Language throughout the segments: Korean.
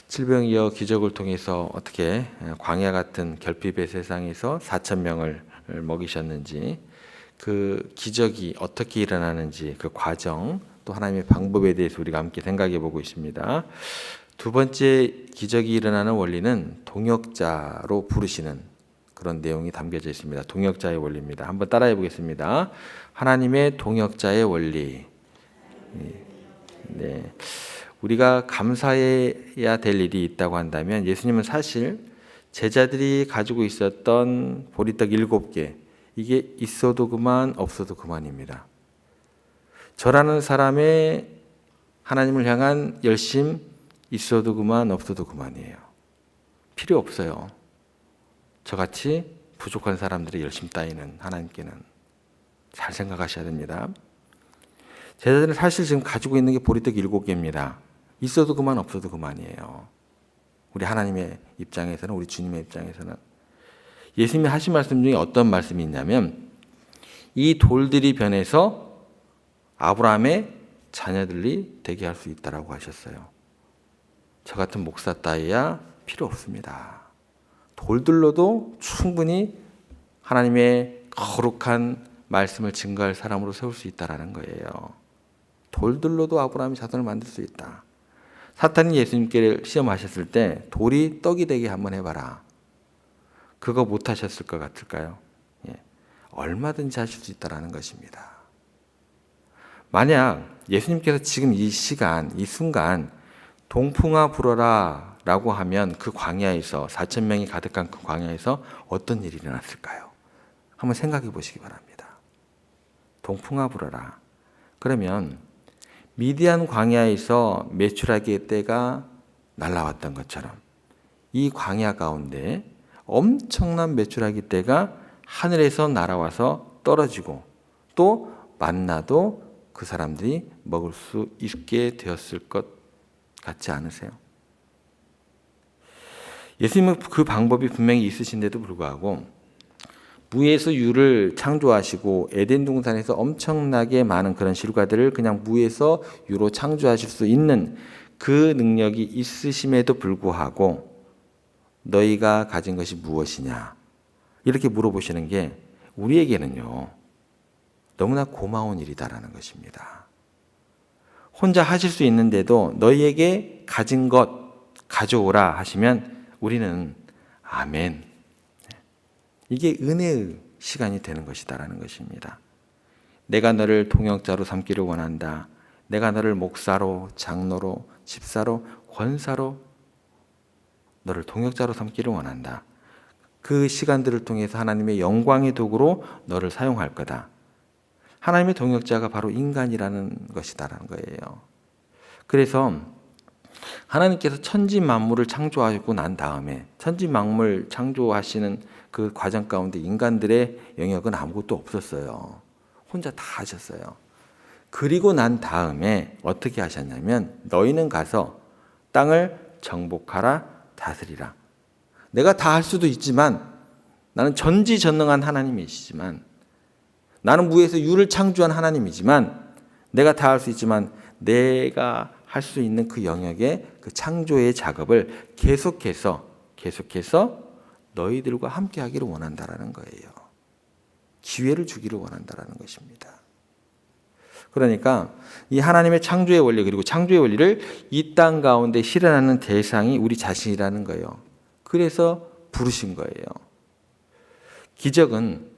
질병이여 기적을 통해서 어떻게 광야 같은 결핍의 세상에서 4천 명을 먹이셨는지, 그 기적이 어떻게 일어나는지 그 과정, 또 하나님의 방법에 대해서 우리가 함께 생각해 보고 있습니다. 두 번째 기적이 일어나는 원리는 동역자로 부르시는 그런 내용이 담겨져 있습니다. 동역자의 원리입니다. 한번 따라해 보겠습니다. 하나님의 동역자의 원리. 네. 우리가 감사해야 될 일이 있다고 한다면, 예수님은 사실 제자들이 가지고 있었던 보리떡 7개, 이게 있어도 그만 없어도 그만입니다. 저라는 사람의 하나님을 향한 열심, 있어도 그만 없어도 그만이에요. 필요 없어요. 저같이 부족한 사람들의 열심 따위는 하나님께는 잘 생각하셔야 됩니다. 제자들은 사실 지금 가지고 있는 게 보리떡 7개입니다. 있어도 그만 없어도 그만이에요. 우리 하나님의 입장에서는, 우리 주님의 입장에서는. 예수님이 하신 말씀 중에 어떤 말씀이 있냐면, 이 돌들이 변해서 아브라함의 자녀들이 되게 할 수 있다라고 하셨어요. 저 같은 목사 따위야 필요 없습니다. 돌들로도 충분히 하나님의 거룩한 말씀을 증거할 사람으로 세울 수 있다라는 거예요. 돌들로도 아브라함이 자손을 만들 수 있다. 사탄이 예수님께 시험하셨을 때 돌이 떡이 되게 한번 해봐라. 그거 못하셨을 것 같을까요? 얼마든지 하실 수 있다는 것입니다. 만약 예수님께서 지금 이 시간, 이 순간 동풍아 불어라 라고 하면, 그 광야에서 4천 명이 가득한 그 광야에서 어떤 일이 일어났을까요? 한번 생각해 보시기 바랍니다. 동풍아 불어라. 그러면 미디안 광야에서 메추라기의 떼가 날아왔던 것처럼 이 광야 가운데 엄청난 메추라기 떼가 하늘에서 날아와서 떨어지고, 또 만나도 그 사람들이 먹을 수 있게 되었을 것 같지 않으세요? 예수님은 그 방법이 분명히 있으신데도 불구하고 무에서 유를 창조하시고 에덴 동산에서 엄청나게 많은 그런 실과들을 그냥 무에서 유로 창조하실 수 있는 그 능력이 있으심에도 불구하고 너희가 가진 것이 무엇이냐, 이렇게 물어보시는 게 우리에게는요 너무나 고마운 일이다라는 것입니다. 혼자 하실 수 있는데도 너희에게 가진 것 가져오라 하시면 우리는 아멘, 이게 은혜의 시간이 되는 것이다라는 것입니다. 내가 너를 동역자로 삼기를 원한다. 내가 너를 목사로, 장로로, 집사로, 권사로 너를 동역자로 삼기를 원한다. 그 시간들을 통해서 하나님의 영광의 도구로 너를 사용할 거다. 하나님의 동역자가 바로 인간이라는 것이다라는 거예요. 그래서 하나님께서 천지 만물을 창조하고 난 다음에, 천지 만물 창조하시는 그 과정 가운데 인간들의 영역은 아무것도 없었어요. 혼자 다 하셨어요. 그리고 난 다음에 어떻게 하셨냐면, 너희는 가서 땅을 정복하라, 다스리라. 내가 다 할 수도 있지만, 나는 전지전능한 하나님이시지만, 나는 무에서 유를 창조한 하나님이지만, 내가 다 할 수 있지만 내가 할 수 있는 그 영역의 그 창조의 작업을 계속해서 너희들과 함께 하기를 원한다라는 거예요. 기회를 주기를 원한다라는 것입니다. 그러니까 이 하나님의 창조의 원리, 그리고 창조의 원리를 이 땅 가운데 실현하는 대상이 우리 자신이라는 거예요. 그래서 부르신 거예요. 기적은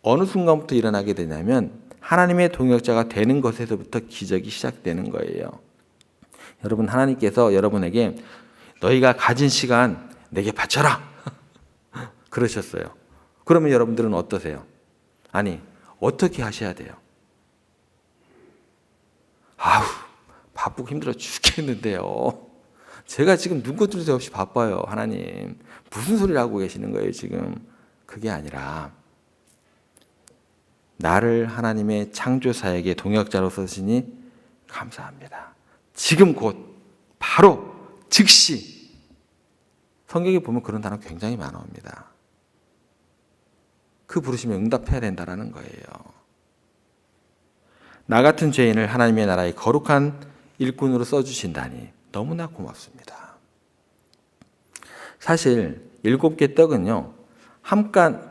어느 순간부터 일어나게 되냐면 하나님의 동역자가 되는 것에서부터 기적이 시작되는 거예요. 여러분, 하나님께서 여러분에게 너희가 가진 시간 내게 바쳐라 그러셨어요. 그러면 여러분들은 어떠세요? 아니, 어떻게 하셔야 돼요? 아우, 바쁘고 힘들어 죽겠는데요. 제가 지금 눈꽃 새 없이 바빠요. 하나님, 무슨 소리를 하고 계시는 거예요 지금? 그게 아니라, 나를 하나님의 창조사에게 동역자로 쓰시니 감사합니다. 지금 곧, 바로, 즉시. 성경에 보면 그런 단어 굉장히 많습니다. 그 부르심에 응답해야 된다는 거예요. 나 같은 죄인을 하나님의 나라의 거룩한 일꾼으로 써주신다니 너무나 고맙습니다. 사실 7개 떡은요,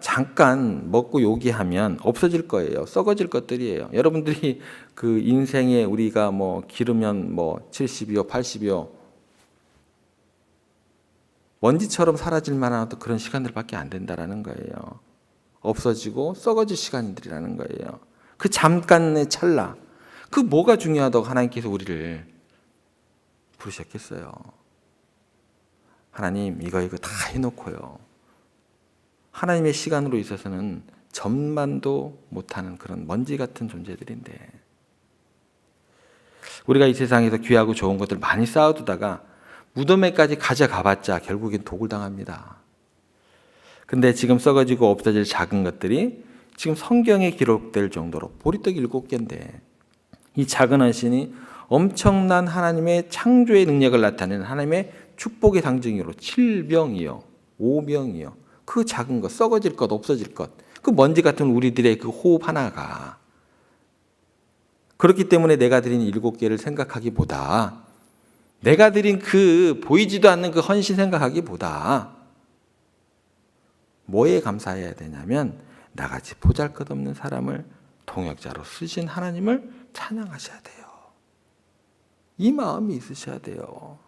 잠깐 먹고 요기하면 없어질 거예요. 썩어질 것들이에요. 여러분들이 그 인생에 우리가 뭐 기르면 뭐 70이요, 80이요, 먼지처럼 사라질 만한 어떤 그런 시간들밖에 안 된다라는 거예요. 없어지고 썩어질 시간들이라는 거예요. 그 잠깐의 찰나, 그 뭐가 중요하다고 하나님께서 우리를 부르셨겠어요. 하나님 이거 다 해놓고요, 하나님의 시간으로 있어서는 전만도 못하는 그런 먼지 같은 존재들인데, 우리가 이 세상에서 귀하고 좋은 것들 많이 쌓아두다가 무덤에까지 가져가봤자 결국엔 독을 당합니다. 근데 지금 썩어지고 없어질 작은 것들이 지금 성경에 기록될 정도로 보리떡 7개인데, 이 작은 헌신이 엄청난 하나님의 창조의 능력을 나타내는 하나님의 축복의 상징으로 7병이요, 5병이요, 그 작은 것, 썩어질 것, 없어질 것, 그 먼지 같은 우리들의 그 호흡 하나가, 그렇기 때문에 내가 드린 7개를 생각하기보다, 내가 드린 그 보이지도 않는 그 헌신 생각하기보다 뭐에 감사해야 되냐면, 나같이 보잘것없는 사람을 동역자로 쓰신 하나님을 찬양하셔야 돼요. 이 마음이 있으셔야 돼요.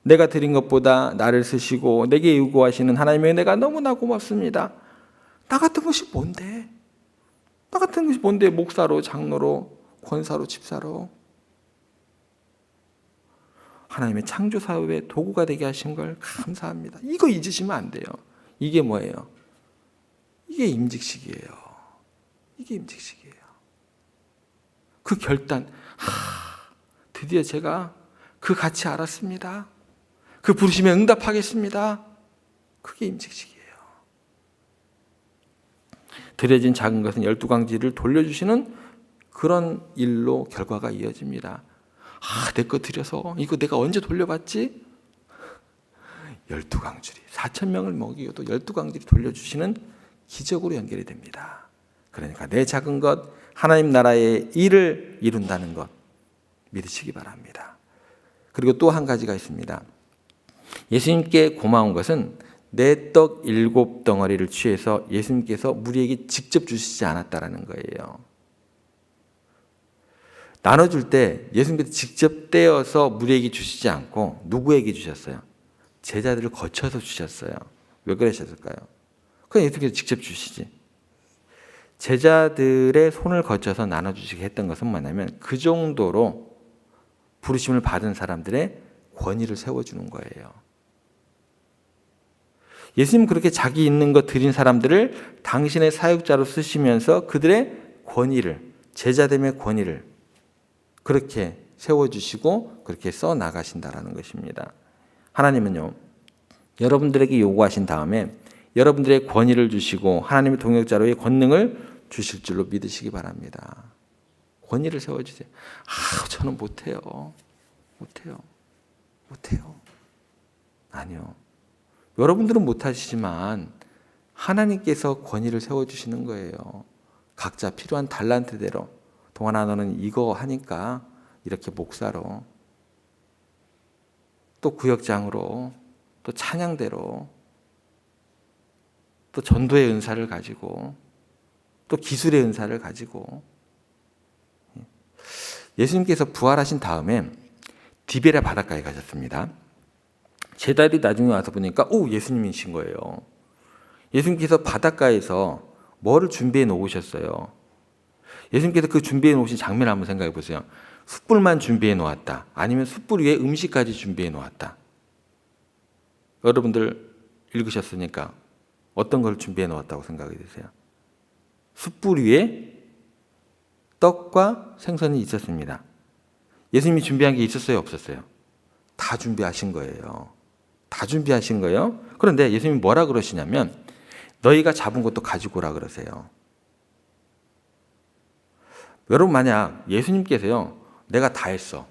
내가 드린 것보다 나를 쓰시고 내게 요구하시는 하나님의 내가 너무나 고맙습니다. 나 같은 것이 뭔데? 나 같은 것이 뭔데? 목사로, 장로로, 권사로, 집사로 하나님의 창조 사업의 도구가 되게 하신 걸 감사합니다. 이거 잊으시면 안 돼요. 이게 뭐예요? 이게 임직식이에요. 이게 임직식이에요. 그 결단, 드디어 제가 그 가치 알았습니다. 그 부르심에 응답하겠습니다. 그게 임직식이에요. 드려진 작은 것은 12광지를 돌려주시는 그런 일로 결과가 이어집니다. 내 거 드려서 이거 내가 언제 돌려받지? 12광줄이 4,000명을 먹이고도 12광줄이 돌려주시는 기적으로 연결이 됩니다. 그러니까 내 작은 것, 하나님 나라의 일을 이룬다는 것 믿으시기 바랍니다. 그리고 또 한 가지가 있습니다. 예수님께 고마운 것은 내 떡 7덩어리를 취해서 예수님께서 우리에게 직접 주시지 않았다라는 거예요. 나눠줄 때 예수님께서 직접 떼어서 우리에게 주시지 않고 누구에게 주셨어요? 제자들을 거쳐서 주셨어요. 왜 그러셨을까요? 그냥 예수님께서 직접 주시지. 제자들의 손을 거쳐서 나눠주시게 했던 것은 뭐냐면, 그 정도로 부르심을 받은 사람들의 권위를 세워주는 거예요. 예수님 그렇게 자기 있는 것 드린 사람들을 당신의 사역자로 쓰시면서 그들의 권위를, 제자됨의 권위를 그렇게 세워주시고 그렇게 써나가신다라는 것입니다. 하나님은요, 여러분들에게 요구하신 다음에 여러분들의 권위를 주시고 하나님의 동역자로의 권능을 주실 줄로 믿으시기 바랍니다. 권위를 세워주세요. 저는 못해요. 아니요. 여러분들은 못하시지만 하나님께서 권위를 세워주시는 거예요. 각자 필요한 달란트대로. 동환아, 너는 이거 하니까 이렇게 목사로, 또 구역장으로, 또 찬양대로, 또 전도의 은사를 가지고, 또 기술의 은사를 가지고. 예수님께서 부활하신 다음에 디베랴 바닷가에 가셨습니다. 제자들이 나중에 와서 보니까 예수님이신 거예요. 예수님께서 바닷가에서 뭐를 준비해 놓으셨어요? 예수님께서 그 준비해 놓으신 장면을 한번 생각해 보세요. 숯불만 준비해 놓았다, 아니면 숯불 위에 음식까지 준비해 놓았다. 여러분들 읽으셨으니까 어떤 걸 준비해 놓았다고 생각이 드세요? 숯불 위에 떡과 생선이 있었습니다. 예수님이 준비한 게 있었어요, 없었어요? 다 준비하신 거예요. 다 준비하신 거예요. 그런데 예수님이 뭐라 그러시냐면, 너희가 잡은 것도 가지고 오라 그러세요. 여러분, 만약 예수님께서요, 내가 다 했어,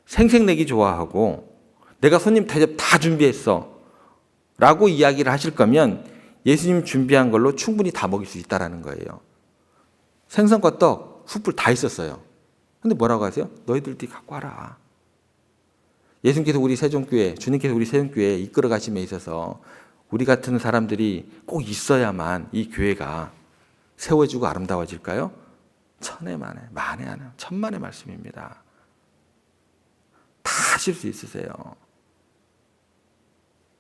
생색내기 좋아하고 내가 손님 대접 다 준비했어 라고 이야기를 하실 거면 예수님 준비한 걸로 충분히 다 먹일 수 있다라는 거예요. 생선과 떡, 숯불 다 있었어요. 근데 뭐라고 하세요? 너희들이 갖고 와라. 예수님께서 우리 세종교회, 주님께서 우리 세종교회 이끌어 가심에 있어서 우리 같은 사람들이 꼭 있어야만 이 교회가 세워지고 아름다워질까요? 천에 만에, 만에 하나, 천만의 말씀입니다. 다 하실 수 있으세요.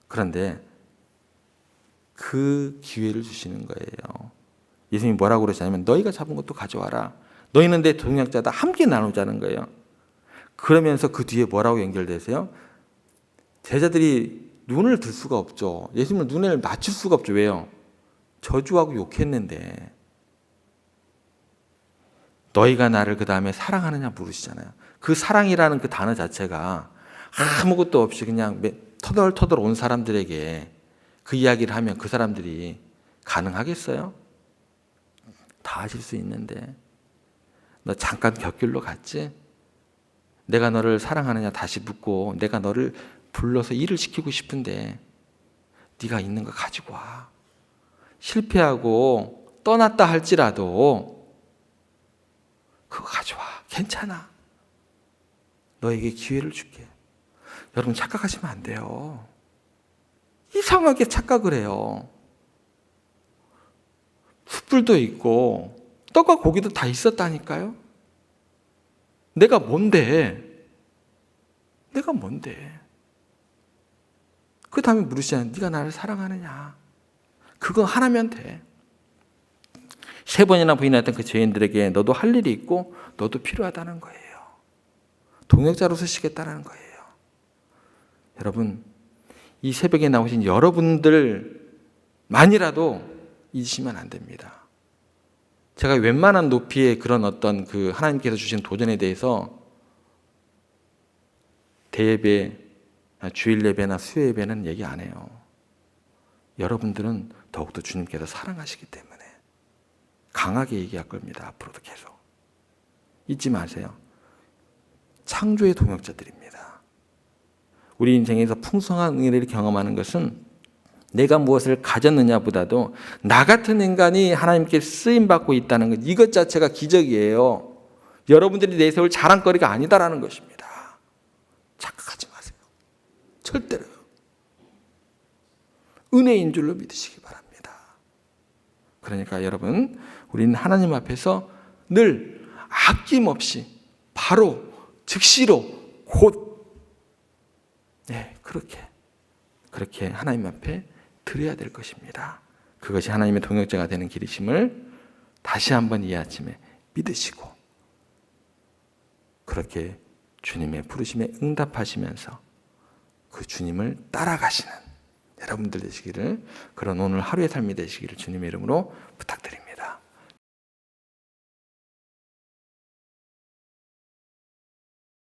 그런데 그 기회를 주시는 거예요. 예수님이 뭐라고 그러시냐면 너희가 잡은 것도 가져와라. 너희는 내 동역자다. 함께 나누자는 거예요. 그러면서 그 뒤에 뭐라고 연결되세요? 제자들이 눈을 들 수가 없죠. 예수님을 눈을 맞출 수가 없죠. 왜요? 저주하고 욕했는데 너희가 나를 그 다음에 사랑하느냐 물으시잖아요. 그 사랑이라는 그 단어 자체가 아무것도 없이 그냥 터덜터덜 온 사람들에게 그 이야기를 하면 그 사람들이 가능하겠어요? 다 하실 수 있는데 너 잠깐 곁길로 갔지? 내가 너를 사랑하느냐 다시 묻고 내가 너를 불러서 일을 시키고 싶은데 네가 있는 거 가지고 와. 실패하고 떠났다 할지라도 그거 가져와. 괜찮아. 너에게 기회를 줄게. 여러분 착각하시면 안 돼요. 이상하게 착각을 해요. 숯불도 있고 떡과 고기도 다 있었다니까요. 내가 뭔데? 내가 뭔데? 그 다음에 물으시잖아요. 네가 나를 사랑하느냐? 그거 하나면 돼. 3번이나 부인했던 그 죄인들에게 너도 할 일이 있고 너도 필요하다는 거예요. 동역자로 쓰시겠다는 거예요. 여러분, 이 새벽에 나오신 여러분들만이라도 잊으시면 안 됩니다. 제가 웬만한 높이의 그런 어떤 그 하나님께서 주신 도전에 대해서 대예배, 주일 예배나 수요 예배는 얘기 안 해요. 여러분들은 더욱더 주님께서 사랑하시기 때문에 강하게 얘기할 겁니다. 앞으로도 계속. 잊지 마세요. 창조의 동역자들입니다. 우리 인생에서 풍성한 은혜를 경험하는 것은 내가 무엇을 가졌느냐보다도 나 같은 인간이 하나님께 쓰임받고 있다는 것, 이것 자체가 기적이에요. 여러분들이 내세울 자랑거리가 아니다라는 것입니다. 착각하지 마세요. 절대로요. 은혜인 줄로 믿으시기 바랍니다. 그러니까 여러분, 우리는 하나님 앞에서 늘 아낌없이 바로 즉시로 곧 그렇게 하나님 앞에 드려야 될 것입니다. 그것이 하나님의 동역자가 되는 길이심을 다시 한번 이 아침에 믿으시고 그렇게 주님의 부르심에 응답하시면서 그 주님을 따라가시는 여러분들 되시기를, 그런 오늘 하루의 삶이 되시기를 주님의 이름으로 부탁드립니다.